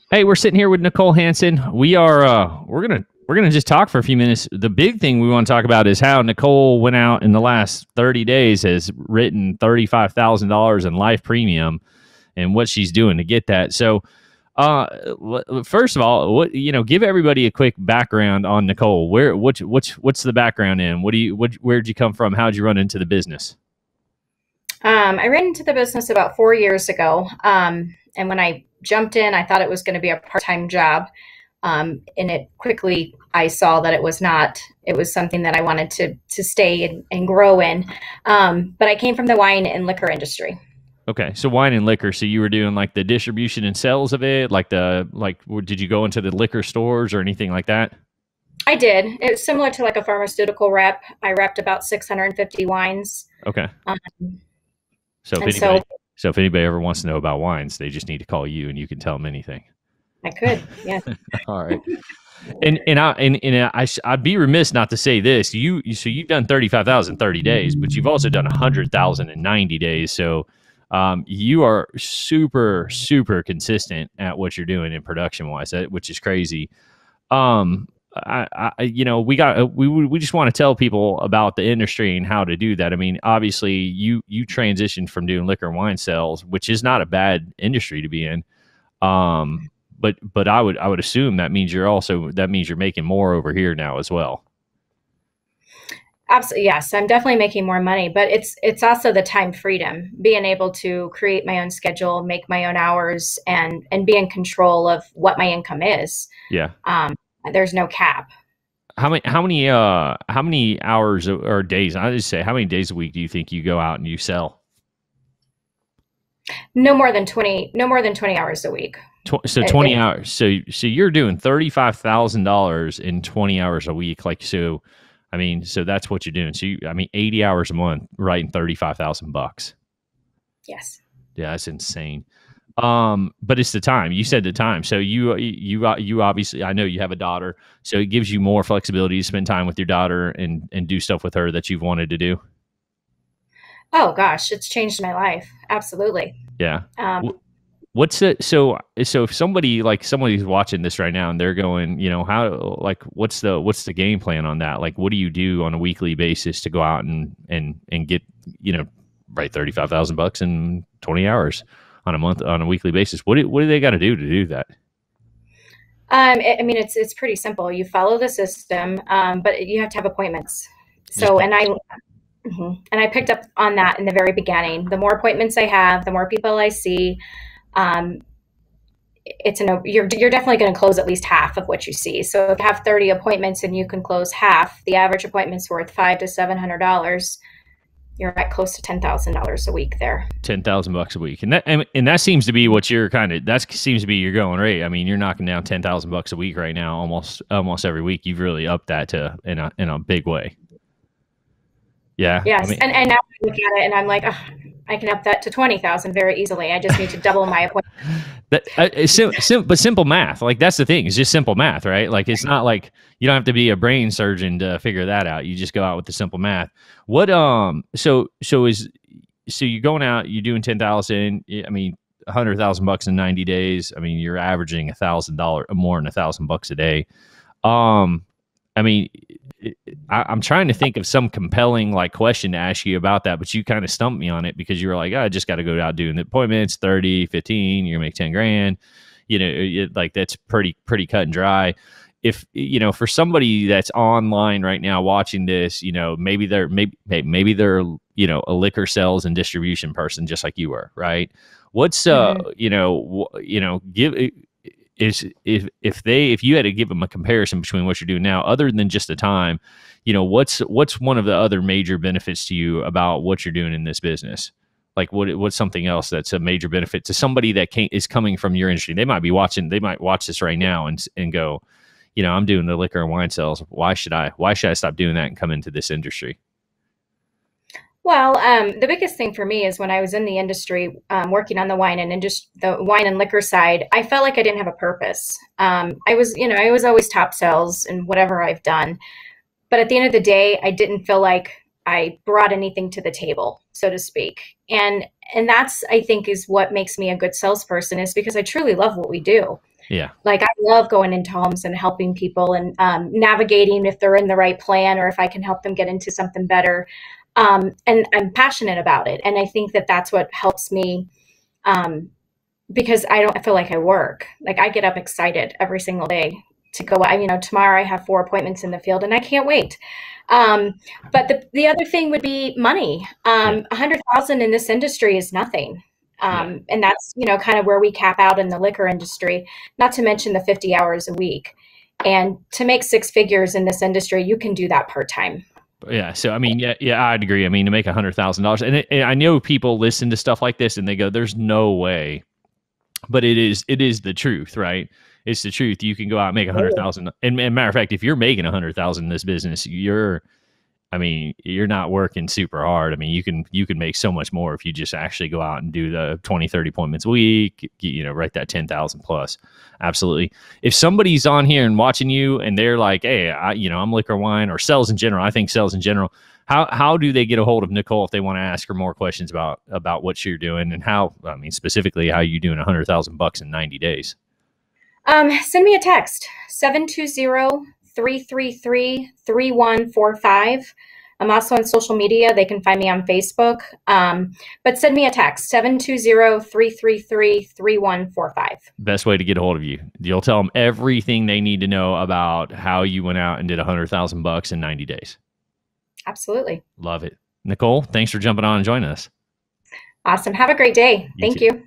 Hey, we're sitting here with Nicole Hansen. We're gonna just talk for a few minutes. The big thing we want to talk about is how Nicole went out in the last 30 days, has written $35,000 in life premium, and what she's doing to get that. So, first of all, give everybody a quick background on Nicole. What's the background in? Where'd you come from? How'd you run into the business? I ran into the business about 4 years ago. And when I jumped in, I thought it was going to be a part-time job. And it quickly, I saw that it was not. It was something that I wanted to stay and grow in. But I came from the wine and liquor industry. Okay, so wine and liquor. So you were doing like the distribution and sales of it, did you go into the liquor stores or anything like that? I did. It was similar to like a pharmaceutical rep. I repped about 650 wines. Okay. Um, So if and so anybody, so if anybody ever wants to know about wines, they just need to call you, and you can tell them anything. I could, yeah. All right. I'd be remiss not to say this. So you've done 35,000 in 30 days, but you've also done 100,000 in 90 days. So you are super super consistent at what you're doing in production wise, which is crazy. Um, we just want to tell people about the industry and how to do that. I mean, obviously, you transitioned from doing liquor and wine sales, which is not a bad industry to be in. But I would assume that means you're making more over here now as well. Absolutely, yes. I'm definitely making more money, but it's also the time freedom, being able to create my own schedule, make my own hours, and be in control of what my income is. Yeah. Um, there's no cap. How many hours or days? I just say how many days a week do you think you go out and you sell? No more than 20 hours a week. So It, 20 it, hours. So you're doing $35,000 in 20 hours a week. Like so, I mean, so that's what you're doing. I mean, 80 hours a month, writing 35,000 bucks. yes. Yeah, that's insane. But it's the time. You said the time. So you obviously, I know you have a daughter, so it gives you more flexibility to spend time with your daughter and do stuff with her that you've wanted to do. Oh gosh, it's changed my life. Absolutely. Yeah. Um, What's it? So if somebody's watching this right now and they're going, how like what's the game plan on that? Like, what do you do on a weekly basis to go out and get you know write 35,000 bucks in 20 hours on a weekly basis? What do they got to do that? I mean, it's pretty simple. You follow the system, but you have to have appointments. Just So, and I picked up on that in the very beginning. The more appointments I have, the more people I see. Um, you're definitely going to close at least half of what you see. So if you have 30 appointments and you can close half, the average appointment's worth $500 to $700. You're at close to $10,000 a week there. 10,000 bucks a week, and that seems to be what you're that seems to be your going rate. I mean, you're knocking down 10,000 bucks a week right now, almost every week. You've really upped that to in a big way. Yeah, I Yes, mean, and now I look at it and I'm like, "Ugh, I can up that to 20,000 very easily. I just need to double my appointment." that it's but simple math. Like that's the thing. It's just simple math, right? Like it's not like you don't have to be a brain surgeon to figure that out. You just go out with the simple math. What so you're going out, you're doing 10,000. I mean, 100,000 bucks in 90 days. I mean, you're averaging $1,000 more than $1,000 a day. Um, I mean, I'm trying to think of some compelling like question to ask you about that, but you kind of stumped me on it because you were like, "Oh, I just got to go out doing the appointments, 30, 15, you're gonna make 10 grand. Like that's pretty cut and dry. If, for somebody that's online right now watching this, maybe they're, a liquor sales and distribution person, just like you were, right? What's, Mhm. give is if you had to give them a comparison between what you're doing now, other than just the time, what's one of the other major benefits to you about what you're doing in this business? Like what's something else that's a major benefit to somebody that is coming from your industry? They might watch this right now and go, I'm doing the liquor and wine sales. Why should I stop doing that and come into this industry? Well, the biggest thing for me is when I was in the industry, working on the wine and liquor side, I felt like I didn't have a purpose. I was always top sales in whatever I've done, but at the end of the day, I didn't feel like I brought anything to the table, so to speak. And that's, I think, is what makes me a good salesperson, is because I truly love what we do. Yeah. Like, I love going into homes and helping people and navigating if they're in the right plan or if I can help them get into something better. And I'm passionate about it. And I think that that's what helps me, because I don't feel like I work. Like, I get up excited every single day to go. Tomorrow I have 4 appointments in the field and I can't wait. But the other thing would be money. Yeah. 100,000 in this industry is nothing. Yeah. And that's, kind of where we cap out in the liquor industry, not to mention the 50 hours a week. And to make 6 figures in this industry, you can do that part-time. Yeah. So, I mean, yeah, I'd agree. I mean, to make $100,000, and I know people listen to stuff like this and they go, there's no way, but it is the truth, right? It's the truth. You can go out and make 100,000. And matter of fact, if you're making 100,000 in this business, you're not working super hard. I mean, you can make so much more if you just actually go out and do the 20, 30 appointments a week, write that 10,000 plus. Absolutely. If somebody's on here and watching you and they're like, hey, I'm liquor, wine, or sales in general, I think sales in general, how do they get a hold of Nicole if they want to ask her more questions about what you're doing and specifically how you doing $100,000 in 90 days? Send me a text, 720-333-3145. I'm also on social media. They can find me on Facebook. But send me a text, 720-333-3145. Best way to get a hold of you. You'll tell them everything they need to know about how you went out and did $100,000 in 90 days. Absolutely. Love it. Nicole, thanks for jumping on and joining us. Awesome. Have a great day. Thank you.